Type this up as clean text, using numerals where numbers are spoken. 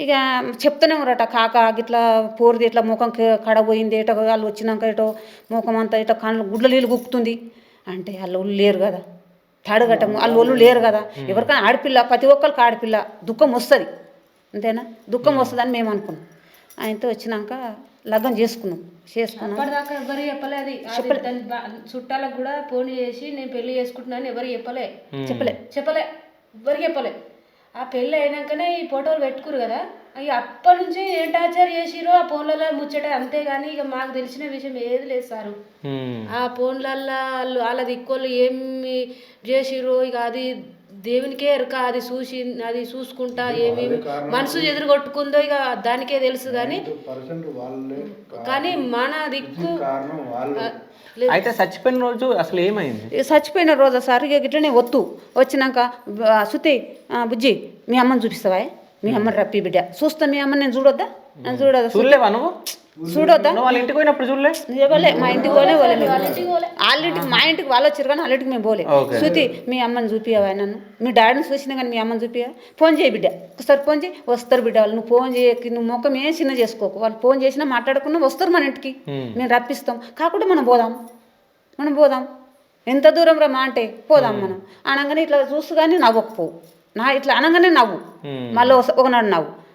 ఇక చెప్తూనే ఉన్నారట కాక గిట్లా పోరుది ఇట్లా ముఖం కడ పోయింది ఏటో వాళ్ళు వచ్చినాక ఏటో ముఖం అంతా ఇటో కళ్ళు గుడ్ల నీళ్ళు గుక్కుతుంది అంటే వాళ్ళు ఒళ్ళు లేరు కదా తాడుగట్టము వాళ్ళు ఒళ్ళు లేరు కదా ఎవరికైనా ఆడపిల్ల ప్రతి ఒక్కరికి ఆడపిల్ల దుఃఖం వస్తుంది అంతేనా దుఃఖం వస్తుందని మేము అనుకున్నాం ఆయనతో వచ్చినాక లగ్నం చేసుకున్నాం అప్పటిదాకా ఎవరు చెప్పలేదు చుట్టాలకు కూడా ఫోన్ చేసి నేను పెళ్లి చేసుకుంటున్నాను ఎవరు చెప్పలే ఎవరు చెప్పలే ఆ పెళ్ళి అయినాకనే ఈ ఫోటోలు పెట్టుకురు కదా ఇక అప్పటి నుంచి ఏం టార్చర్ చేసిరో ఆ ఫోన్లలో ముచ్చట అంతేగాని ఇక మాకు తెలిసిన విషయం ఏది లేదు సారు ఆ ఫోన్లల్లో వాళ్ళ దిక్కోళ్ళు ఏమి చేసిరో ఇక అది దేవునికే ఎరక అది చూసుకుంటా ఏమేమి మనసు ఎదురుగొట్టుకుందో ఇక దానికే తెలుసు కానీ మన దిక్కు అయితే చచ్చిపోయిన రోజు అసలు ఏమైంది చచ్చిపోయిన రోజు సార్ ఇక గిట్లనే వచ్చినాక శృతి బుజ్జి మీ అమ్మని చూపిస్తావా మీ అమ్మని రప్పి బిడ్డ చూస్తా మీ అమ్మని నేను చూడొద్దా చూడలేవా నువ్వు చూడొద్దా వాళ్ళ ఇంటికి పోయినప్పుడు చూడలే మా ఇంటికి పోలే వాళ్ళింటికి మా ఇంటికి వాళ్ళు వచ్చారు కానీ వాళ్ళ ఇంటికి మేము పోలే శృతి మీ అమ్మని చూపియవా నన్ను మీ డాడీని చూసినా కానీ మీ అమ్మని చూపియా ఫోన్ చేయి బిడ్డ ఒకసారి ఫోన్ చేయి వస్తారు బిడ్డ వాళ్ళు నువ్వు ఫోన్ చేయకి నువ్వు ముఖం ఏం చిన్న చేసుకోకు వాళ్ళు ఫోన్ చేసినా మాట్లాడుకున్నా వస్తారు మన ఇంటికి మేము రప్పిస్తాం కాకుండా మనం పోదాం ఎంత దూరం రా మా అంటే పోదాం మనం అనగానే ఇట్లా చూస్తూ కానీ నవ్వకపోవు ఇట్లా అనగానే నవ్వు మళ్ళీ ఒకనాడు నవ్వు